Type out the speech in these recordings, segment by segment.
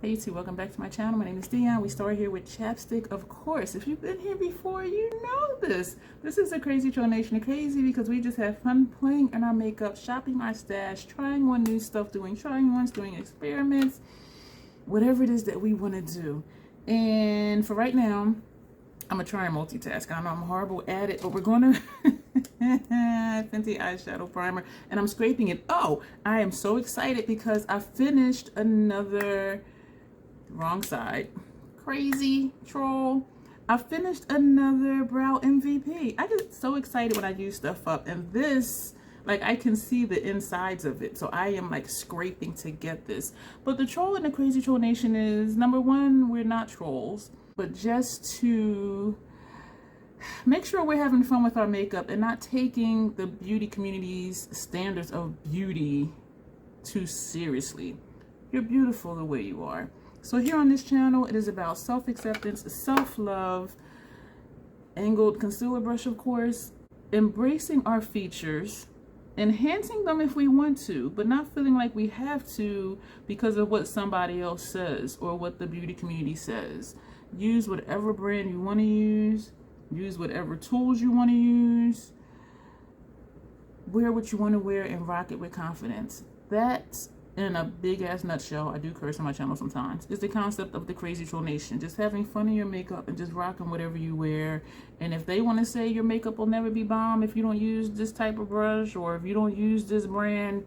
Hey YouTube, welcome back to my channel. My name is Dion. We start here with chapstick, of course. If you've been here before, you know this. This is a crazy troll nation. Crazy because we just have fun playing in our makeup, shopping our stash, trying on new stuff, doing trying-ons, doing experiments, whatever it is that we want to do. And for right now, I'm gonna try and multitask. I know I'm horrible at it, but we're gonna Fenty eyeshadow primer, and I'm scraping it. Oh, I am so excited because I finished another wrong side. Crazy troll. I finished another brow MVP. I get so excited when I use stuff up, and this, like, I can see the insides of it, so I am like scraping to get this. But the troll in the crazy troll nation is, number one, we're not trolls, but just to make sure we're having fun with our makeup and not taking the beauty community's standards of beauty too seriously. You're beautiful the way you are. So here on this channel, it is about self-acceptance, self-love, angled concealer brush, of course, embracing our features, enhancing them if we want to, but not feeling like we have to because of what somebody else says or what the beauty community says. Use whatever brand you want to use whatever tools you want to use, wear what you want to wear, and rock it with confidence. That's, in a big ass nutshell, I do curse on my channel sometimes, is the concept of the crazy troll nation. Just having fun in your makeup and just rocking whatever you wear. And if they want to say your makeup will never be bomb if you don't use this type of brush, or if you don't use this brand,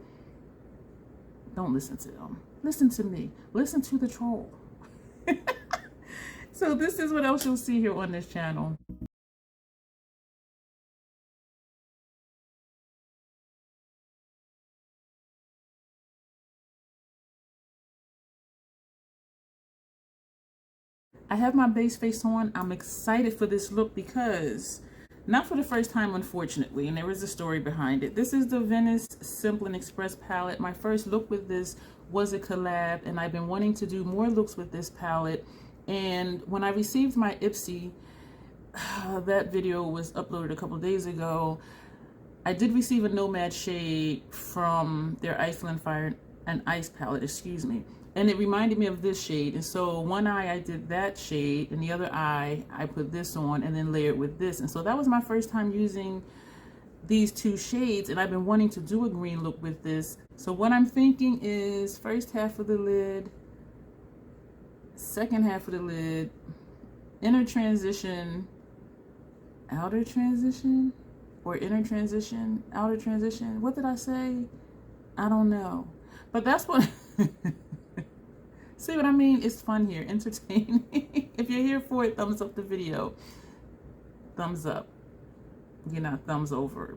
don't listen to them. Listen to me. Listen to the troll. So this is what else you'll see here on this channel. I have my base face on. I'm excited for this look because, not for the first time, unfortunately, and there is a story behind it. This is the Venice-Simplon Express palette. My first look with this was a collab, and I've been wanting to do more looks with this palette. And when I received my Ipsy, that video was uploaded a couple days ago, I did receive a Nomad shade from their Iceland Fire and Ice palette, excuse me. And it reminded me of this shade. And so one eye I did that shade, and the other eye I put this on and then layered with this. And so that was my first time using these two shades, and I've been wanting to do a green look with this. So what I'm thinking is first half of the lid, second half of the lid, inner transition, outer transition, or inner transition, outer transition. What did I say? I don't know. But that's what... See what I mean? It's fun here, entertaining. If you're here for it, thumbs up the video. Thumbs up. You're not thumbs over.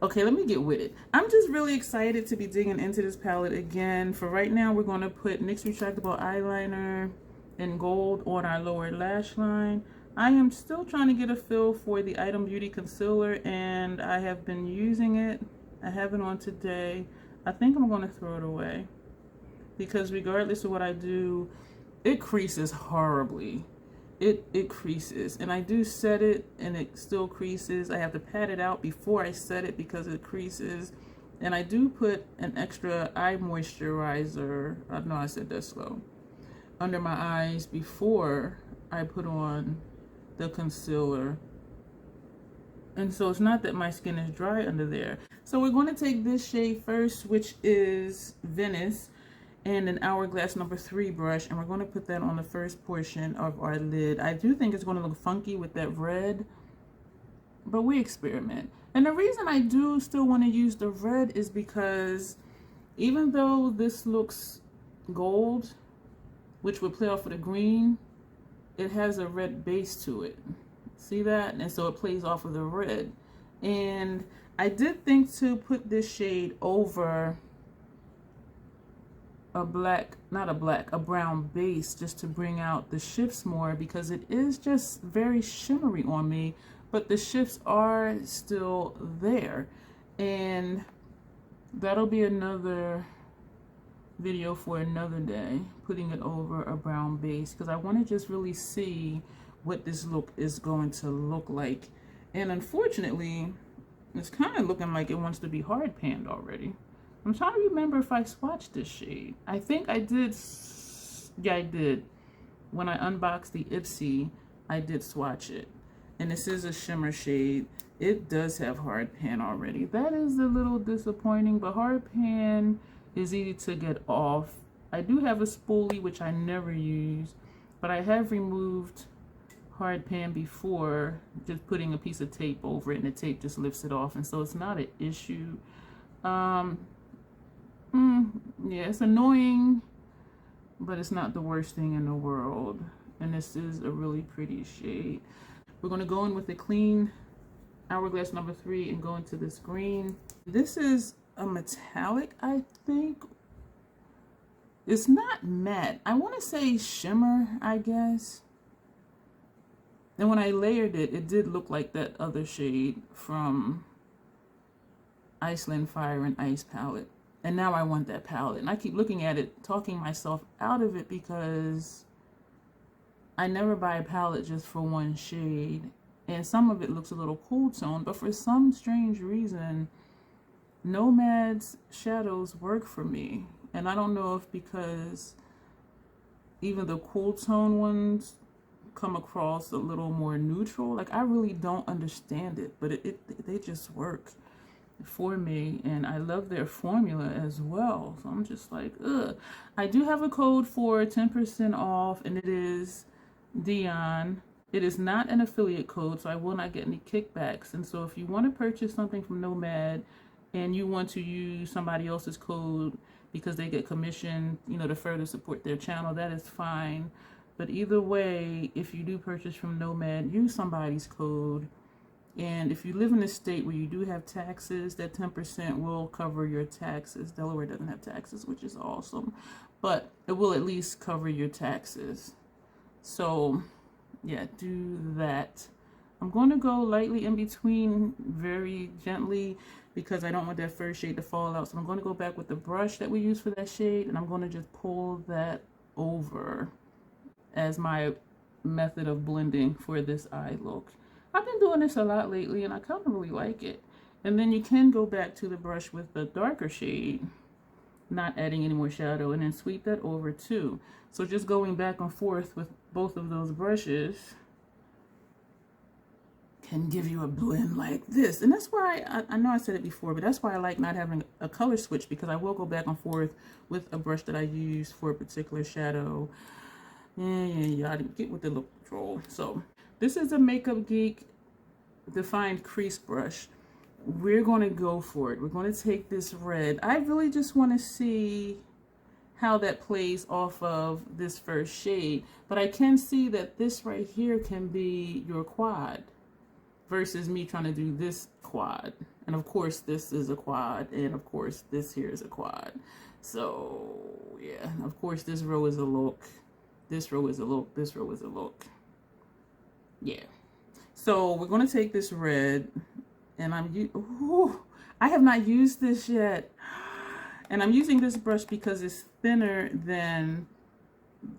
Okay, let me get with it. I'm just really excited to be digging into this palette again. For right now, we're going to put NYX Retractable Eyeliner in gold on our lower lash line. I am still trying to get a feel for the Item Beauty Concealer, and I have been using it. I have it on today. I think I'm going to throw it away, because regardless of what I do, it creases horribly. It creases, and I do set it and it still creases. I have to pat it out before I set it because it creases. And I do put an extra eye moisturizer, I know I said that slow, under my eyes before I put on the concealer. And so it's not that my skin is dry under there. So we're going to take this shade first, which is Venice, and an Hourglass number 3 brush, and we're going to put that on the first portion of our lid. I do think it's going to look funky with that red, but we experiment. And the reason I do still want to use the red is because even though this looks gold, which would play off of the green, it has a red base to it. See that? And so it plays off of the red. And I did think to put this shade over a brown base, just to bring out the shifts more, because it is just very shimmery on me, but the shifts are still there. And that'll be another video for another day, putting it over a brown base, because I want to just really see what this look is going to look like. And unfortunately, it's kind of looking like it wants to be hard panned already. I'm trying to remember if I swatched this shade. I think I did Yeah, I did. When I unboxed the Ipsy, I did swatch it. And this is a shimmer shade. It does have hard pan already. That is a little disappointing, but hard pan is easy to get off. I do have a spoolie, which I never use, but I have removed hard pan before, just putting a piece of tape over it, and the tape just lifts it off, and so it's not an issue. Yeah, it's annoying, but it's not the worst thing in the world. And this is a really pretty shade. We're going to go in with the clean Hourglass number 3 and go into this green. This is a metallic, I think. It's not matte. I want to say shimmer, I guess. And when I layered it, it did look like that other shade from Iceland Fire and Ice palette. And now I want that palette. And I keep looking at it, talking myself out of it, because I never buy a palette just for one shade. And some of it looks a little cool tone, but for some strange reason, Nomad's shadows work for me. And I don't know if because even the cool tone ones come across a little more neutral. Like, I really don't understand it, but they just work for me, and I love their formula as well. So I'm just like, ugh. I do have a code for 10% off, and it is Dion. It is not an affiliate code, so I will not get any kickbacks. And so if you want to purchase something from Nomad and you want to use somebody else's code because they get commission, you know, to further support their channel, that is fine. But either way, if you do purchase from Nomad, use somebody's code. And if you live in a state where you do have taxes, that 10% will cover your taxes. Delaware doesn't have taxes, which is awesome, but it will at least cover your taxes. So yeah, do that. I'm going to go lightly in between, very gently, because I don't want that first shade to fall out. So I'm going to go back with the brush that we used for that shade, and I'm going to just pull that over as my method of blending for this eye look. I've been doing this a lot lately, and I kind of really like it. And then you can go back to the brush with the darker shade, not adding any more shadow, and then sweep that over too. So just going back and forth with both of those brushes can give you a blend like this. And that's why, I know I said it before, but that's why I like not having a color switch, because I will go back and forth with a brush that I use for a particular shadow. Yeah, I didn't get with the look control. So this is a Makeup Geek defined crease brush. We're going to go for it. We're going to take this red. I really just want to see how that plays off of this first shade, but I can see that this right here can be your quad versus me trying to do this quad. And of course this is a quad, and of course this here is a quad. So yeah, of course this row is a look, this row is a look, this row is a look. Yeah. So we're going to take this red, and I have not used this yet. And I'm using this brush because it's thinner than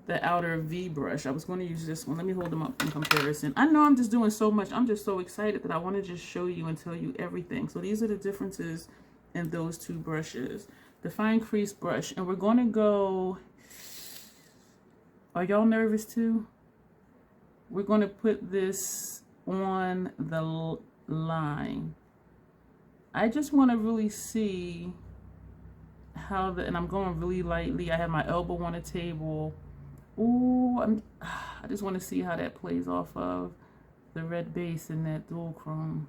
the outer V brush. I was going to use this one. Let me hold them up in comparison. I know I'm just doing so much. I'm just so excited that I want to just show you and tell you everything. So these are the differences in those two brushes. The fine crease brush. And we're going to go... Are y'all nervous too? We're going to put this on the line. I just want to really see how and I'm going really lightly. I have my elbow on the table. Ooh, I just want to see how that plays off of the red base and that dual chrome.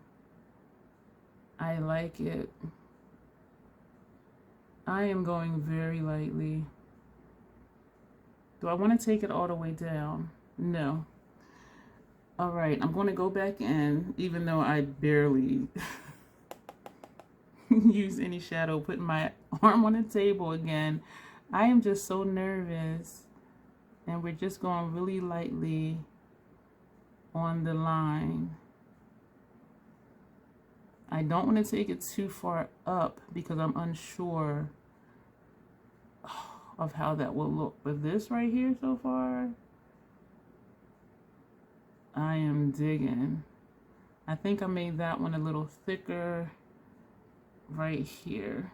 I like it. I am going very lightly. Do I want to take it all the way down? No. All right, I'm going to go back in, even though I barely use any shadow, putting my arm on the table again. I am just so nervous, and we're just going really lightly on the line. I don't want to take it too far up because I'm unsure of how that will look. But this right here so far, I am digging. I think I made that one a little thicker right here.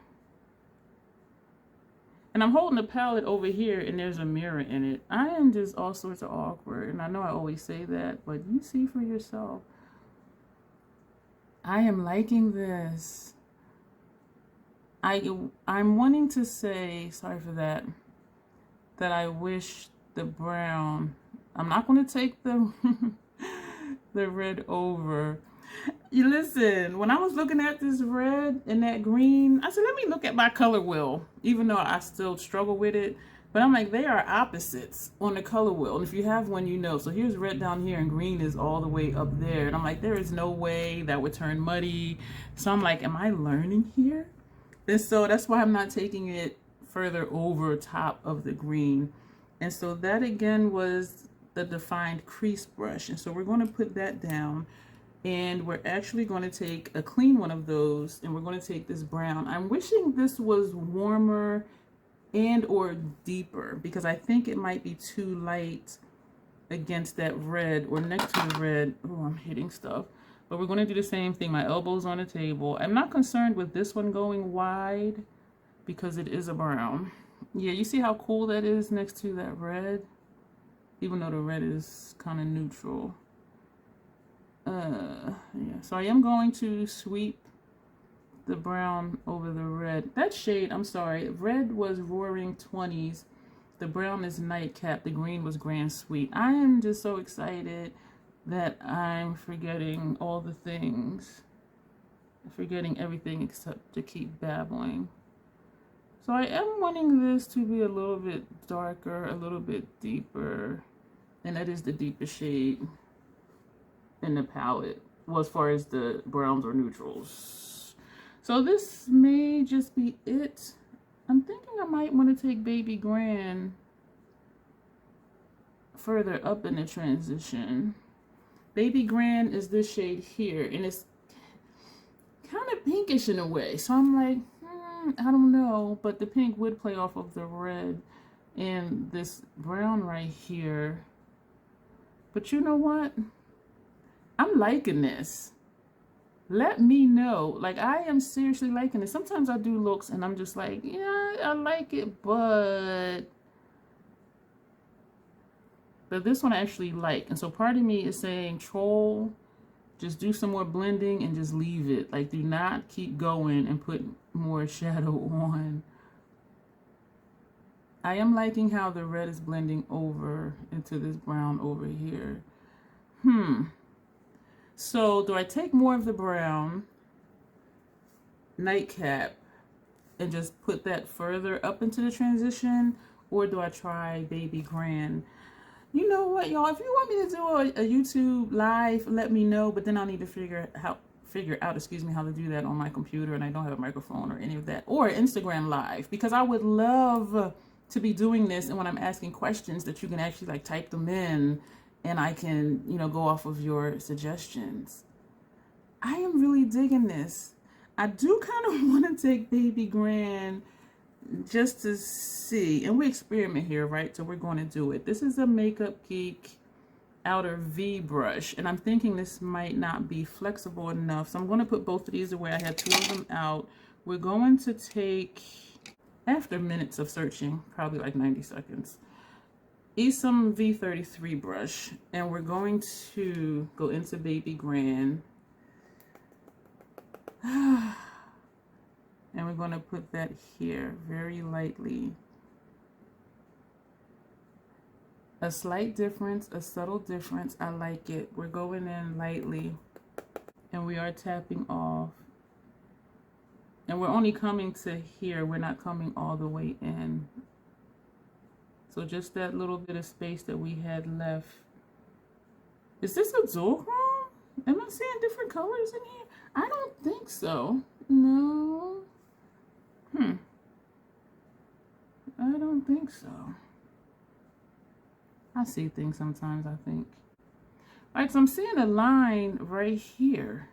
And I'm holding the palette over here and there's a mirror in it. I am just all sorts of awkward. And I know I always say that, but you see for yourself. I am liking this. I'm wanting to say, sorry for that, that I wish the brown, I'm not going to take the, the red over. You listen, when I was looking at this red and that green, I said, let me look at my color wheel, even though I still struggle with it. But I'm like, they are opposites on the color wheel. And if you have one, you know. So here's red down here and green is all the way up there. And I'm like, there is no way that would turn muddy. So I'm like, am I learning here? And so that's why I'm not taking it further over top of the green. And so that again was the defined crease brush. And so we're going to put that down. And we're actually going to take a clean one of those and we're going to take this brown. I'm wishing this was warmer and or deeper because I think it might be too light against that red or next to the red. Oh, I'm hitting stuff. But we're going to do the same thing. My elbow's on the table. I'm not concerned with this one going wide because it is a brown. Yeah, you see how cool that is next to that red? Even though the red is kind of neutral. Yeah, so I am going to sweep the brown over the red. That shade, I'm sorry, red was Roaring 20s. The brown is Nightcap. The green was Grand Sweet. I am just so excited that I'm forgetting all the things. Forgetting everything except to keep babbling. So I am wanting this to be a little bit darker, a little bit deeper. And that is the deepest shade in the palette, well, as far as the browns or neutrals. So this may just be it. I'm thinking I might want to take Baby Grand further up in the transition. Baby Grand is this shade here, and it's kind of pinkish in a way. So I'm like, I don't know, but the pink would play off of the red and this brown right here. But you know what? I'm liking this. Let me know. Like, I am seriously liking this. Sometimes I do looks and I'm just like, yeah, I like it, but this one I actually like. And so part of me is saying, troll, just do some more blending and just leave it. Like, do not keep going and put more shadow on. I am liking how the red is blending over into this brown over here. So do I take more of the brown Nightcap and just put that further up into the transition, or do I try Baby Grand? You know what, y'all? If you want me to do a YouTube live, let me know. But then I'll need to figure out, how to do that on my computer, and I don't have a microphone or any of that, or Instagram live, because I would love to be doing this. And when I'm asking questions, that you can actually like type them in. And I can, you know, go off of your suggestions. I am really digging this. I do kind of want to take Baby Grand just to see. And we experiment here, right? So we're going to do it. This is a Makeup Geek outer V brush. And I'm thinking this might not be flexible enough. So I'm going to put both of these away. I had 2 of them out. We're going to take, after minutes of searching, probably like 90 seconds, some V33 brush, and we're going to go into Baby Grand, and we're going to put that here very lightly. A slight difference, a subtle difference. I like it. We're going in lightly, and we are tapping off, and we're only coming to here. We're not coming all the way in. So just that little bit of space that we had left. Is this a duochrome? Am I seeing different colors in here? I don't think so. No. I don't think so. I see things sometimes, I think. All right, so I'm seeing a line right here.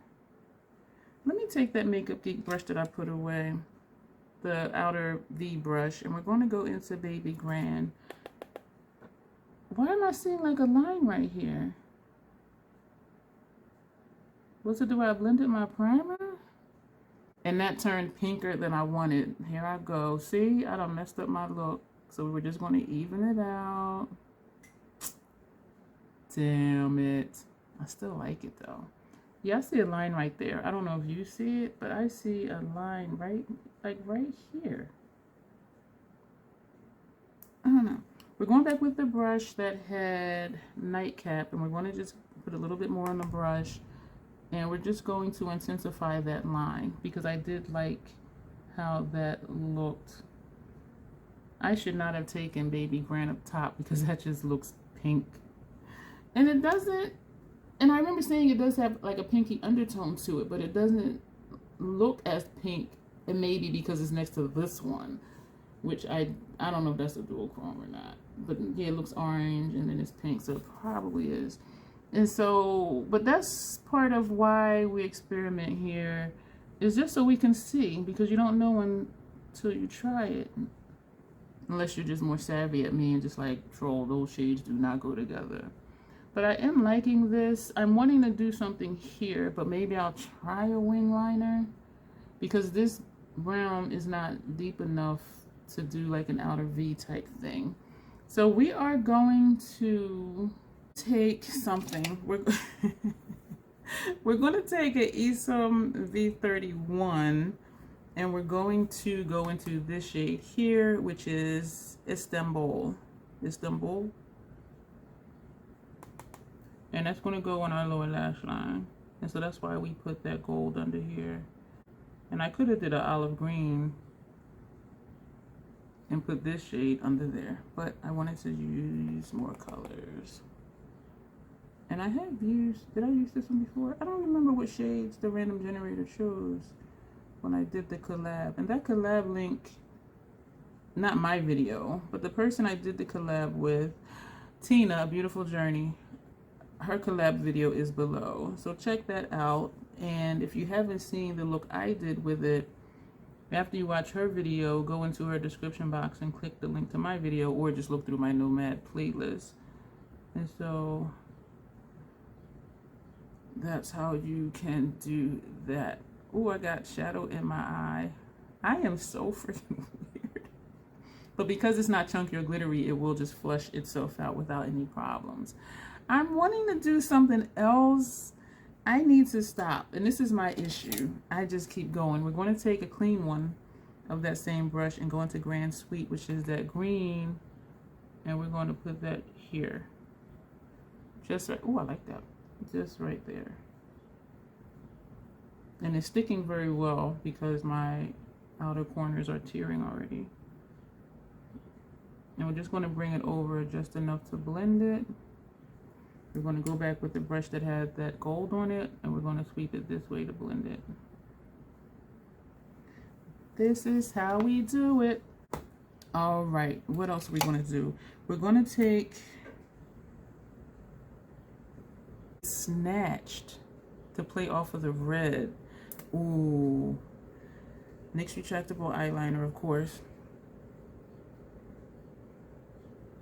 Let me take that Makeup Geek brush that I put away, the outer V brush, and we're going to go into Baby Grand. Why am I seeing like a line right here? Was it the way I blended my primer? And that turned pinker than I wanted. Here I go. See, I done messed up my look. So we were just going to even it out. Damn it. I still like it though. Yeah, I see a line right there. I don't know if you see it, but I see a line right, like right here. I don't know. We're going back with the brush that had nightcap, and we're going to just put a little bit more on the brush, and we're just going to intensify that line because I did like how that looked. I should not have taken Baby Grand up top because that just looks pink. And it doesn't, and I remember saying it does have like a pinky undertone to it, but it doesn't look as pink, and maybe because it's next to this one, which I don't know if that's a dual chrome or not. But yeah, it looks orange and then it's pink, so it probably is. And so, but that's part of why we experiment here, is just so we can see, because you don't know until you try it. Unless you're just more savvy at me and just like, troll, those shades do not go together. But I am liking this. I'm wanting to do something here, but maybe I'll try a wing liner because this brown is not deep enough to do like an outer V type thing. So we are going to take something. We're going to take an Esom V31 and we're going to go into this shade here, which is Istanbul. And that's going to go on our lower lash line. And so that's why we put that gold under here. And I could have did an olive green and put this shade under there, but I wanted to use more colors. And I have used, did I use this one before? I don't remember what shades the random generator chose when I did the collab. And that collab link, not my video, but the person I did the collab with, Tina, A Beautiful Journey, her collab video is below. So check that out. And if you haven't seen the look I did with it, after you watch her video, go into her description box and click the link to my video, or just look through my Nomad playlist. And so that's how you can do that. Oh, I got shadow in my eye. I am so freaking weird. But because it's not chunky or glittery, it will just flush itself out without any problems. I'm wanting to do something else. I need to stop, and this is my issue. I just keep going. We're going to take a clean one of that same brush and go into Grand Sweet, which is that green, and we're going to put that here. Just right. Oh, I like that. Just right there. And it's sticking very well because my outer corners are tearing already. And we're just going to bring it over just enough to blend it. We're going to go back with the brush that had that gold on it, and we're going to sweep it this way to blend it. This is how we do it. All right, what else are we going to do? We're going to take Snatched to play off of the red. Ooh, NYX retractable eyeliner, of course.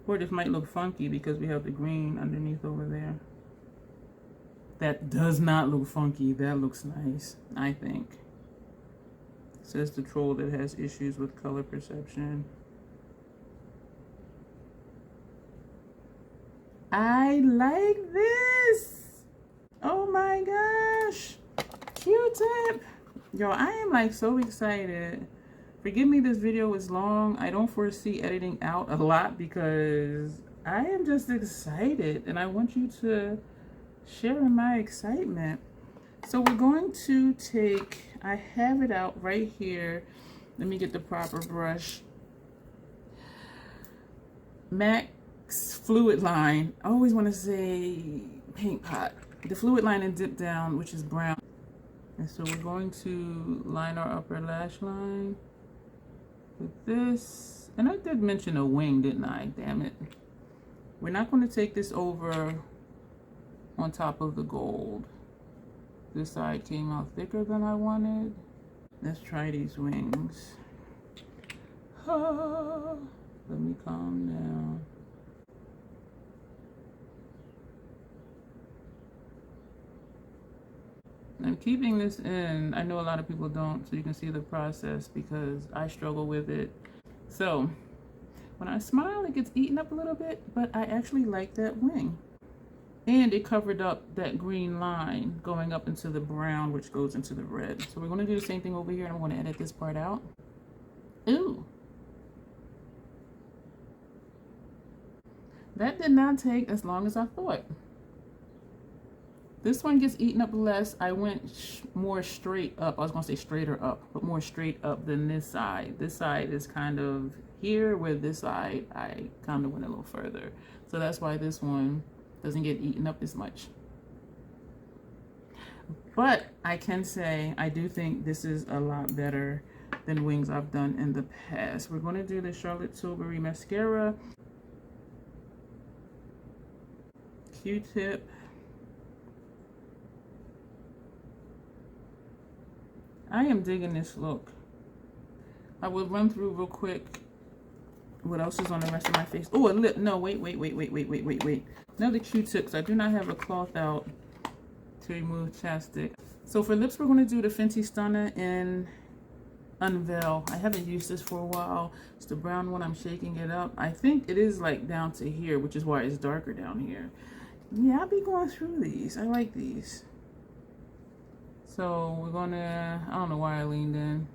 Or this might look funky because we have the green underneath over there. That does not look funky. That looks nice, I think. Says the troll that has issues with color perception. I like this. Oh my gosh. Q-tip. Yo, I am like so excited. Forgive me, this video is long. I don't foresee editing out a lot because I am just excited and I want you to share in my excitement. So we're going to take, I have it out right here. Let me get the proper brush. Max Fluid Line. I always want to say Paint Pot. The Fluid Line and Dip Down, which is brown. And so we're going to line our upper lash line with this. And I did mention a wing, didn't I? Damn it. We're not going to take this over on top of the gold. This side came out thicker than I wanted. Let's try these wings. Ah, let me calm down. And keeping this in, I know a lot of people don't, so you can see the process because I struggle with it. So when I smile, it gets eaten up a little bit, but I actually like that wing. And it covered up that green line going up into the brown, which goes into the red. So we're going to do the same thing over here, and I'm going to edit this part out. Ooh. That did not take as long as I thought. This one gets eaten up less. I went more straight up. I was going to say straighter up, but more straight up than this side. This side is kind of here, where this side, I kind of went a little further. So that's why this one doesn't get eaten up as much. But I can say I do think this is a lot better than wings I've done in the past. We're going to do the Charlotte Tilbury mascara. Q-tip. I am digging this look. I will run through real quick what else is on the rest of my face. Oh, a lip. No, wait. Another Q-tips. I do not have a cloth out to remove chapstick. So for lips, we're going to do the Fenty Stunner in Unveil. I haven't used this for a while. It's the brown one. I'm shaking it up. I think it is like down to here, which is why it's darker down here. Yeah, I'll be going through these. I like these. So we're gonna, I don't know why I leaned in,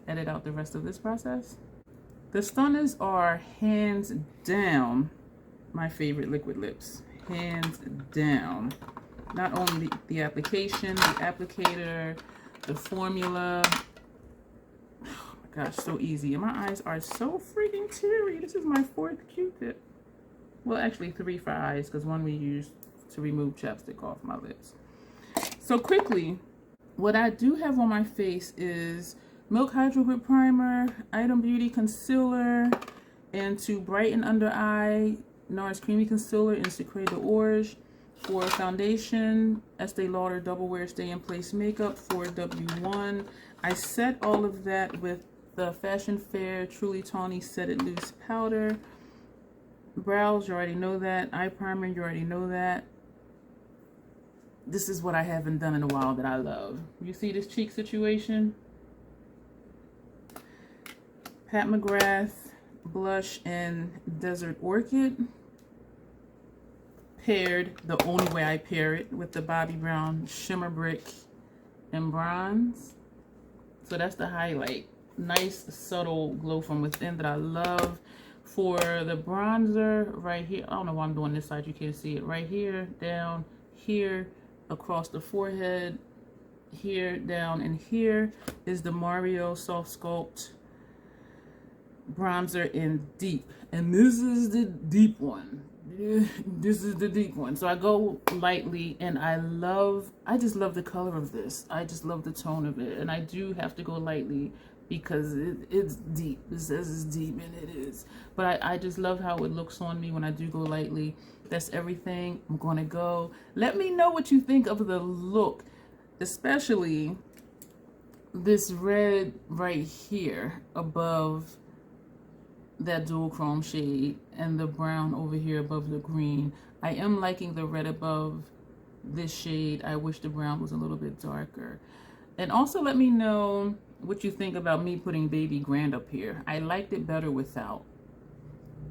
edit out the rest of this process. The Stunners are hands down my favorite liquid lips. Hands down. Not only the application, the applicator, the formula. Oh my gosh, so easy. And my eyes are so freaking teary. This is my 4th Q-tip. Well, actually 3 for eyes, because one we used to remove chapstick off my lips. So quickly, what I do have on my face is Milk Hydro Grip Primer, Item Beauty Concealer, and to brighten under eye, NARS Creamy Concealer in Secret d'Orge. For foundation, Estee Lauder Double Wear Stay in Place Makeup 4W1. I set all of that with the Fashion Fair Truly Tawny Set It Loose Powder. Brows, you already know that. Eye primer, you already know that. This is what I haven't done in a while that I love. You see this cheek situation? Pat McGrath blush in Desert Orchid. Paired, the only way I pair it, with the Bobbi Brown Shimmer Brick in bronze. So that's the highlight. Nice, subtle glow from within that I love. For the bronzer, right here, I don't know why I'm doing this side, you can't see it. Right here, down here, across the forehead, here, down, and here is the Mario Soft Sculpt bronzer in Deep. And this is the deep one. This is the deep one. So I go lightly, and I just love the color of this. I just love the tone of it. And I do have to go lightly because it's deep. It says it's deep, and it is. But I just love how it looks on me when I do go lightly. That's everything. I'm going to go. Let me know what you think of the look, especially this red right here above that dual chrome shade and the brown over here above the green. I am liking the red above this shade. I wish the brown was a little bit darker. And also let me know what you think about me putting Baby Grand up here. I liked it better without,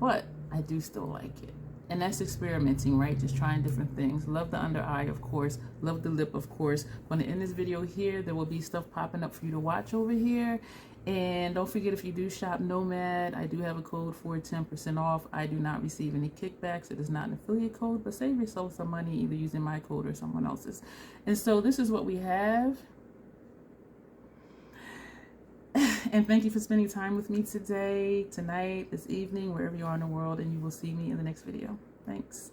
but I do still like it. And that's experimenting, right? Just trying different things. Love the under eye, of course. Love the lip, of course. I'm going to end this video here. There will be stuff popping up for you to watch over here. And don't forget, if you do shop Nomad, I do have a code for 10% off. I do not receive any kickbacks. It is not an affiliate code, but save yourself some money either using my code or someone else's. And so this is what we have. And thank you for spending time with me today, tonight, this evening, wherever you are in the world, and you will see me in the next video. Thanks.